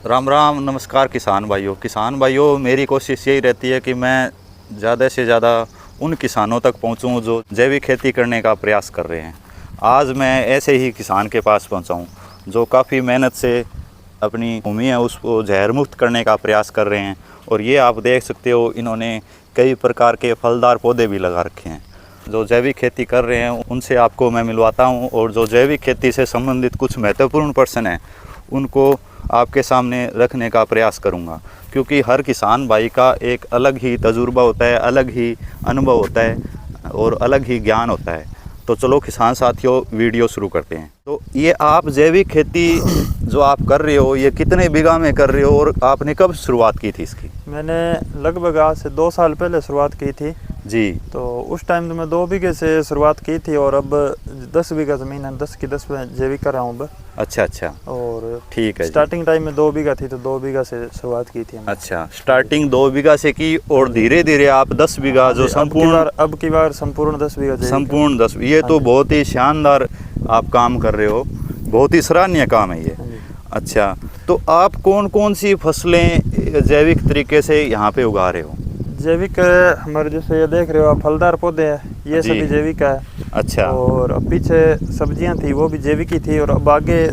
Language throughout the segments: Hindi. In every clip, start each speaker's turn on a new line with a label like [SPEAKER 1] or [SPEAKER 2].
[SPEAKER 1] राम राम, नमस्कार किसान भाइयों, मेरी कोशिश यही रहती है कि मैं ज़्यादा से ज़्यादा उन किसानों तक पहुंचूं जो जैविक खेती करने का प्रयास कर रहे हैं। आज मैं ऐसे ही किसान के पास पहुंचा हूं जो काफ़ी मेहनत से अपनी भूमि है उसको जहर मुक्त करने का प्रयास कर रहे हैं। और ये आप देख सकते हो, इन्होंने कई प्रकार के फलदार पौधे भी लगा रखे हैं। जो जैविक खेती कर रहे हैं उनसे आपको मैं मिलवाता हूँ, और जो जैविक खेती से संबंधित कुछ महत्वपूर्ण पर्सन हैं उनको आपके सामने रखने का प्रयास करूंगा, क्योंकि हर किसान भाई का एक अलग ही तजुर्बा होता है, अलग ही अनुभव होता है और अलग ही ज्ञान होता है। तो चलो किसान साथियों, वीडियो शुरू करते हैं। तो ये आप जैविक खेती जो आप कर रहे हो, ये कितने बीघा में कर रहे हो और आपने कब शुरुआत की थी इसकी?
[SPEAKER 2] मैंने लगभग आज से 2 साल पहले शुरुआत की थी
[SPEAKER 1] जी।
[SPEAKER 2] तो उस टाइम तो मैं 2 बीघे से शुरुआत की थी, और अब 10 बीघा ज़मीन है, 10 की 10 में जैविक कर रहा हूँ अब।
[SPEAKER 1] अच्छा।
[SPEAKER 2] और
[SPEAKER 1] ठीक है।
[SPEAKER 2] स्टार्टिंग टाइम में 2 बीघा थी तो 2 बीघा से शुरुआत की थी हमने।
[SPEAKER 1] अच्छा, स्टार्टिंग 2 बीघा से की और धीरे धीरे आप 10 बीघा जो संपूर्ण
[SPEAKER 2] अब की बार संपूर्ण 10 बीघा
[SPEAKER 1] संपूर्ण 10। ये तो बहुत ही शानदार आप काम कर रहे हो, बहुत ही सराहनीय काम है ये। अच्छा, तो आप कौन कौन सी फसलें जैविक तरीके से यहाँ पे उगा रहे हो?
[SPEAKER 2] जैविक हमारे जैसे ये देख रहे हो आप, फलदार पौधे हैं, ये सभी जैविक है।
[SPEAKER 1] अच्छा।
[SPEAKER 2] और अब पीछे सब्जियां थी वो भी जैविक ही थी, और अब आगे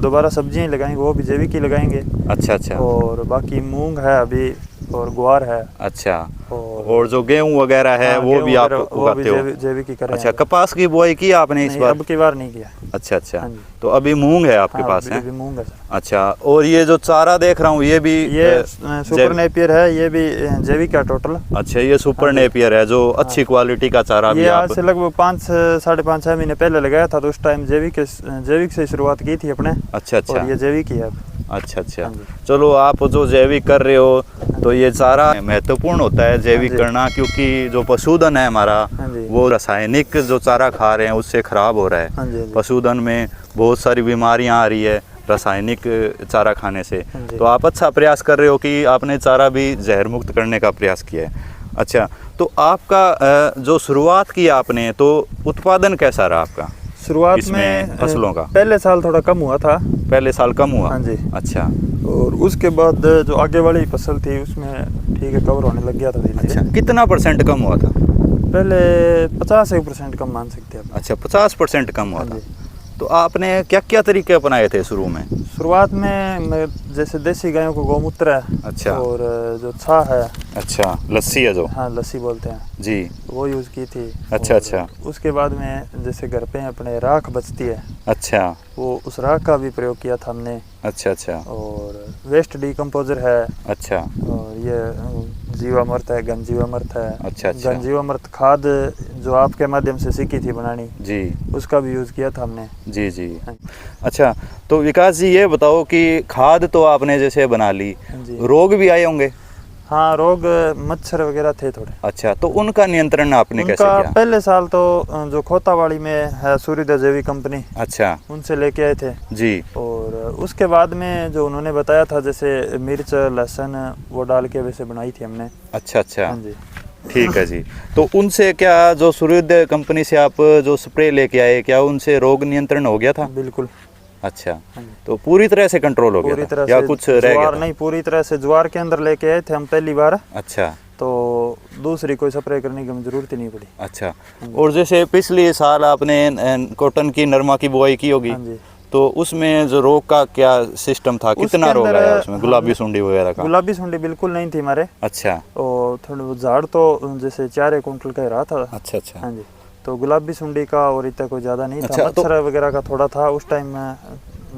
[SPEAKER 2] दोबारा सब्जियां लगाएंगे वो भी जैविक ही लगाएंगे।
[SPEAKER 1] अच्छा।
[SPEAKER 2] और बाकी मूंग है अभी और ग्वार है।
[SPEAKER 1] अच्छा। और जो गेहूं वगैरह है वो भी आप उगाते हो?
[SPEAKER 2] जैविक ही करें।
[SPEAKER 1] अच्छा, कपास की बुआई की आपने इस बार?
[SPEAKER 2] अब की बार नहीं किया।
[SPEAKER 1] अच्छा। तो अभी मूंग है आपके पास है?
[SPEAKER 2] अभी मूंग है।
[SPEAKER 1] अच्छा, और ये जो चारा देख रहा हूँ ये
[SPEAKER 2] सुपर नेपियर है, ये भी जैविक है टोटल।
[SPEAKER 1] अच्छा, ये सुपर नेपियर है जो अच्छी क्वालिटी का चारा भी
[SPEAKER 2] ये आज से लगभग 5-6.5 महीने पहले लगाया था, तो उस टाइम जैविक से शुरुआत की थी अपने।
[SPEAKER 1] अच्छा।
[SPEAKER 2] और ये जैविक ही है।
[SPEAKER 1] अच्छा। चलो, आप जो जैविक कर रहे हो तो ये सारा महत्वपूर्ण होता है जैविक करना, क्योंकि जो पशुधन है हमारा वो रासायनिक जो चारा खा रहे हैं उससे खराब हो रहा है। पशुधन में बहुत सारी बीमारियां आ रही है रासायनिक चारा खाने से। तो आप अच्छा प्रयास कर रहे हो कि आपने चारा भी जहर मुक्त करने का प्रयास किया है। अच्छा, तो आपका जो शुरुआत की आपने, तो उत्पादन कैसा रहा आपका
[SPEAKER 2] शुरुआत
[SPEAKER 1] में फसलों का?
[SPEAKER 2] पहले साल थोड़ा कम हुआ था।
[SPEAKER 1] पहले साल कम हुआ?
[SPEAKER 2] हाँ जी।
[SPEAKER 1] अच्छा।
[SPEAKER 2] और उसके बाद जो आगे वाली फसल थी उसमें ठीक है कवर होने लग गया था धीरे धीरे।
[SPEAKER 1] अच्छा, कितना % कम हुआ था?
[SPEAKER 2] पहले 50% कम मान सकते हैं।
[SPEAKER 1] अच्छा, 50% कम हुआ था। तो आपने क्या क्या तरीके अपनाए थे शुरू में?
[SPEAKER 2] शुरुआत में जैसे देसी गायों को गौमूत्र है।
[SPEAKER 1] अच्छा।
[SPEAKER 2] और जो छाह है। अच्छा,
[SPEAKER 1] लस्सी है जो?
[SPEAKER 2] हाँ, लस्सी बोलते हैं
[SPEAKER 1] जी, वो
[SPEAKER 2] यूज़ की थी।
[SPEAKER 1] अच्छा।
[SPEAKER 2] उसके बाद में जैसे घर पे अपने राख बचती है।
[SPEAKER 1] अच्छा। वो
[SPEAKER 2] उस राख का भी प्रयोग किया था हमने।
[SPEAKER 1] अच्छा।
[SPEAKER 2] और वेस्ट डिकम्पोजर है।
[SPEAKER 1] अच्छा। और
[SPEAKER 2] ये जीवामृत है, घन जीवामृत है।
[SPEAKER 1] अच्छा।
[SPEAKER 2] घन जीवामृत खाद जो आपके माध्यम से सीखी थी बनानी
[SPEAKER 1] जी,
[SPEAKER 2] उसका भी यूज़ किया था हमने।
[SPEAKER 1] जी। अच्छा, तो विकास जी ये बताओ कि खाद तो आपने जैसे बना ली, रोग भी आए होंगे?
[SPEAKER 2] हाँ, रोग मच्छर वगैरह थे थोड़े।
[SPEAKER 1] अच्छा, तो उनका नियंत्रण आपने कैसे किया?
[SPEAKER 2] पहले साल तो जो खोतावाड़ी में है सूर्योदय जैविक कंपनी, अच्छा, उनसे लेके आए थे जी। और उसके बाद में जो उन्होंने बताया था जैसे मिर्च लहसुन वो डाल के वैसे बनाई थी हमने। अच्छा। हाँ जी,
[SPEAKER 1] ठीक है जी। तो उनसे क्या, जो सूर्योदय कंपनी से आप जो स्प्रे लेके आए, क्या उनसे रोग नियंत्रण हो गया था?
[SPEAKER 2] बिल्कुल।
[SPEAKER 1] अच्छा, तो पूरी तरह से कंट्रोल हो गया था या कुछ रह गया था?
[SPEAKER 2] नहीं, पूरी तरह से ज्वार के अंदर लेके आए थे हम पहली बार।
[SPEAKER 1] अच्छा।
[SPEAKER 2] तो दूसरी कोई स्प्रे करने की जरूरत ही नहीं पड़ी।
[SPEAKER 1] अच्छा। और जैसे पिछले साल आपने कॉटन की नरमा की बुआई की होगी, तो उसमें जो रोग का क्या सिस्टम था, कितना रोग आया उसमें? गुलाबी सुंडी वगैरह का?
[SPEAKER 2] गुलाबी सुंडी बिल्कुल नहीं थी हमारे।
[SPEAKER 1] अच्छा।
[SPEAKER 2] और थोड़ा झाड़ तो जैसे 4 क्विंटल का रहा था।
[SPEAKER 1] अच्छा।
[SPEAKER 2] हाँ जी, तो गुलाबी सुंडी का और इतना कोई ज़्यादा नहीं था। मच्छर वगैरह का थोड़ा था उस टाइम में।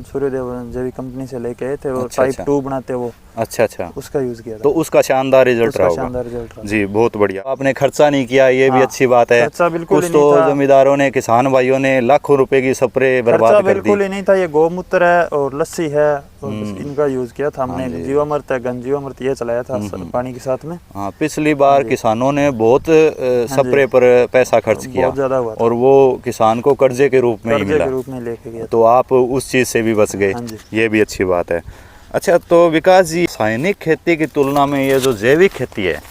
[SPEAKER 2] सूर्योदय जैविक कंपनी से लेके आए थे वो। टाइप 2 बनाते वो। अच्छा, उसका यूज़ किया था।
[SPEAKER 1] तो उसका शानदार रिजल्ट रहा होगा। जी, बहुत बढ़िया। आपने खर्चा नहीं किया, ये भी अच्छी बात है।
[SPEAKER 2] खर्चा बिल्कुल नहीं
[SPEAKER 1] था।
[SPEAKER 2] तो
[SPEAKER 1] जमींदारों ने, किसान भाइयों ने लाखों रुपए की स्प्रे बर्बाद कर दी।
[SPEAKER 2] बिल्कुल ही नहीं था। ये गौमूत्र है और लस्सी है और इनका यूज किया था हमने। जीवामृत है, घन जीवामृत ये चलाया था पानी के साथ में।
[SPEAKER 1] हाँ, पिछली बार किसानों ने बहुत स्प्रे पर पैसा खर्च किया, बहुत ज्यादा हुआ और वो किसान को कर्जे के रूप में ही मिला।
[SPEAKER 2] के रूप में लेके गया।
[SPEAKER 1] तो आप उस चीज से भी बच गए, ये भी अच्छी बात है। अच्छा, तो विकास जी, रासायनिक खेती की तुलना में ये जो जैविक खेती है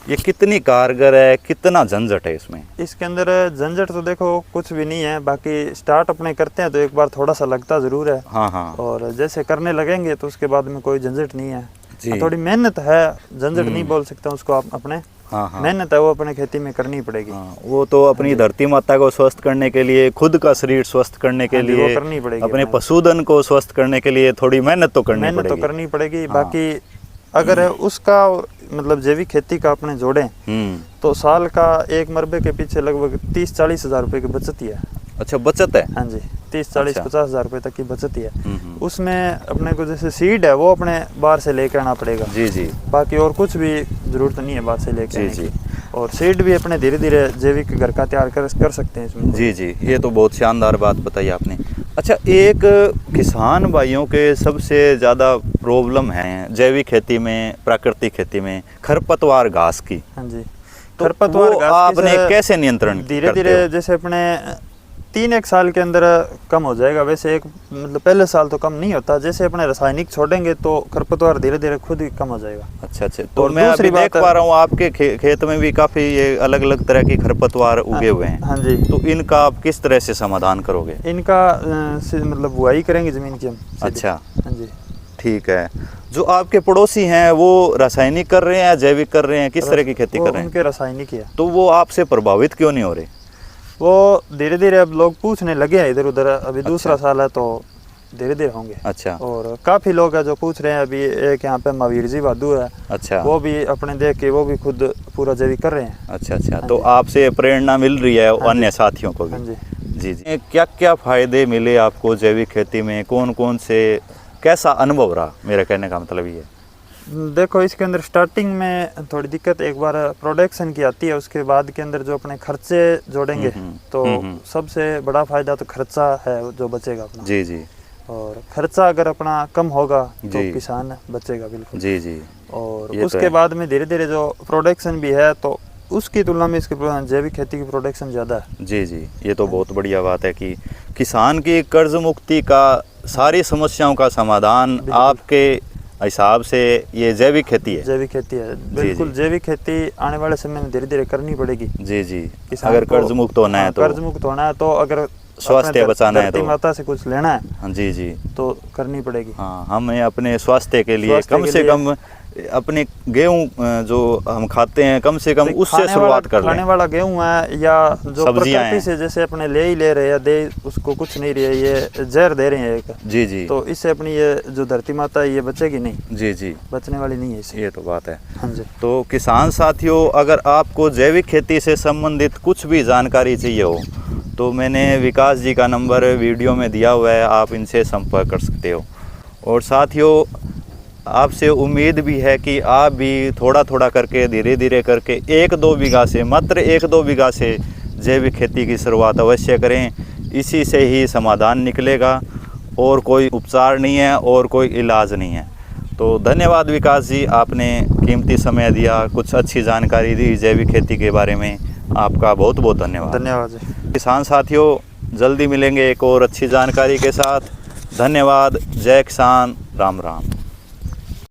[SPEAKER 1] ये कितनी कारगर है, कितना झंझट है इसमें?
[SPEAKER 2] इसके अंदर झंझट तो देखो कुछ भी नहीं है, बाकी स्टार्ट अपने करते हैं तो एक बार थोड़ा सा लगता ज़रूर है।
[SPEAKER 1] हाँ हाँ।
[SPEAKER 2] और जैसे करने लगेंगे तो उसके बाद में कोई झंझट नहीं है
[SPEAKER 1] जी।
[SPEAKER 2] थोड़ी मेहनत है, झंझट नहीं बोल सकता उसको आप अपने।
[SPEAKER 1] हाँ हाँ।
[SPEAKER 2] मेहनत है वो अपने खेती में करनी पड़ेगी।
[SPEAKER 1] हाँ, वो तो अपनी धरती माता को स्वस्थ करने के लिए, खुद का शरीर स्वस्थ करने के लिए,
[SPEAKER 2] करनी पड़ेगी,
[SPEAKER 1] अपने पशुधन को स्वस्थ करने के लिए थोड़ी मेहनत तो करनी पड़ेगी।
[SPEAKER 2] बाकी अगर उसका मतलब जैविक खेती का अपने जोड़ें तो साल का एक मरबे के पीछे लगभग 30-40 हज़ार रुपये की बचत ही है।
[SPEAKER 1] अच्छा, बचत है?
[SPEAKER 2] हाँ जी, 30-40-50 हज़ार रुपये तक की बचत ही है। उसमें अपने को जैसे सीड है वो अपने बाहर से लेकर आना पड़ेगा।
[SPEAKER 1] जी जी।
[SPEAKER 2] बाकी और कुछ भी ज़रूरत नहीं है बाहर से लेकर आने
[SPEAKER 1] जी।
[SPEAKER 2] और सीड भी अपने धीरे धीरे जैविक घर का तैयार कर सकते हैं इसमें।
[SPEAKER 1] जी जी, ये तो बहुत शानदार बात बताई आपने। अच्छा, एक किसान भाइयों के सबसे ज़्यादा प्रॉब्लम है जैविक खेती में, प्राकृतिक खेती में, खरपतवार घास की।
[SPEAKER 2] हाँ जी।
[SPEAKER 1] तो खरपतवार घास आपने कैसे नियंत्रण?
[SPEAKER 2] धीरे धीरे जैसे अपने 3-1 साल के अंदर कम हो जाएगा। वैसे एक मतलब पहले साल तो कम नहीं होता, जैसे अपने रासायनिक छोड़ेंगे तो खरपतवार धीरे धीरे खुद ही कम हो जाएगा।
[SPEAKER 1] अच्छा अच्छा। तो मैं अभी देख पा रहा हूँ आपके खेत में भी काफी ये अलग अलग तरह की खरपतवार उगे हुए हैं।
[SPEAKER 2] हाँ जी।
[SPEAKER 1] तो इनका आप किस तरह से समाधान करोगे?
[SPEAKER 2] इनका मतलब बुआई करेंगे जमीन की हम।
[SPEAKER 1] अच्छा।
[SPEAKER 2] हाँ जी,
[SPEAKER 1] ठीक है। जो आपके पड़ोसी हैं वो रासायनिक कर रहे हैं या जैविक कर रहे हैं, किस तरह की खेती कर रहे हैं?
[SPEAKER 2] उनके रासायनिक ही है।
[SPEAKER 1] तो वो आपसे प्रभावित क्यों नहीं हो रहे?
[SPEAKER 2] वो धीरे धीरे अब लोग पूछने लगे हैं इधर उधर। अभी दूसरा साल है तो धीरे धीरे होंगे।
[SPEAKER 1] अच्छा।
[SPEAKER 2] और काफी लोग हैं जो पूछ रहे हैं। अभी एक यहाँ पे महावीर जी बहादुर है।
[SPEAKER 1] अच्छा।
[SPEAKER 2] वो भी अपने देख के वो भी खुद पूरा जैविक कर रहे हैं।
[SPEAKER 1] अच्छा अच्छा। तो आपसे प्रेरणा मिल रही है अन्य साथियों को भी?
[SPEAKER 2] हाँ जी।
[SPEAKER 1] जी जी। क्या क्या फायदे मिले आपको जैविक खेती में, कौन कौन से, कैसा अनुभव रहा? मेरा कहने का मतलब ये है।
[SPEAKER 2] देखो, इसके अंदर स्टार्टिंग में थोड़ी दिक्कत एक बार प्रोडक्शन की आती है, उसके बाद के अंदर जो अपने खर्चे जोड़ेंगे तो सबसे बड़ा फायदा तो खर्चा है जो बचेगा अपना। जी जी। और खर्चा अगर अपना कम होगा तो किसान बचेगा बिल्कुल। जी जी। और उसके बाद में धीरे धीरे जो प्रोडक्शन भी है तो उसकी तुलना में इसकी जैविक खेती की प्रोडक्शन ज़्यादा है। जी जी, ये तो बहुत बढ़िया बात है कि किसान की कर्ज मुक्ति का, सारी समस्याओं का समाधान आपके हिसाब से ये जैविक खेती है। जैविक खेती है बिल्कुल। जैविक खेती आने वाले समय में धीरे धीरे करनी पड़ेगी। जी जी। अगर कर्ज मुक्त होना है तो, कर्ज मुक्त होना है तो, अगर स्वास्थ्य बचाना है तो, माता से कुछ लेना है जी जी, तो करनी पड़ेगी। हाँ, हमें अपने स्वास्थ्य के लिए कम से कम अपने गेहूं जो हम खाते हैं कम से कम उससे शुरुआत कर लें। खाने वाला गेहूं है या जो प्रकृति से जैसे अपने ले ही ले रहे हैं, दे उसको कुछ नहीं रहे, ये जहर दे रहे हैं एक। जी जी। तो इससे अपनी ये जो धरती माता है ये बचेगी नहीं। जी जी, बचने वाली नहीं है इससे। ये तो बात है। हाँ जी। तो किसान साथियों, अगर आपको जैविक खेती से संबंधित कुछ भी जानकारी चाहिए हो तो मैंने विकास जी का नंबर वीडियो में दिया हुआ है, आप इनसे संपर्क कर सकते हो। और साथियों, आपसे उम्मीद भी है कि आप भी थोड़ा थोड़ा करके, धीरे धीरे करके 1-2 बीघा से, मात्र 1-2 बीघा से जैविक खेती की शुरुआत अवश्य करें। इसी से ही समाधान निकलेगा और कोई उपचार नहीं है और कोई इलाज नहीं है। तो धन्यवाद विकास जी, आपने कीमती समय दिया, कुछ अच्छी जानकारी दी जैविक खेती के बारे में। आपका बहुत बहुत धन्यवाद। धन्यवाद जी। किसान साथियों, जल्दी मिलेंगे एक और अच्छी जानकारी के साथ। धन्यवाद। जय किसान। राम राम।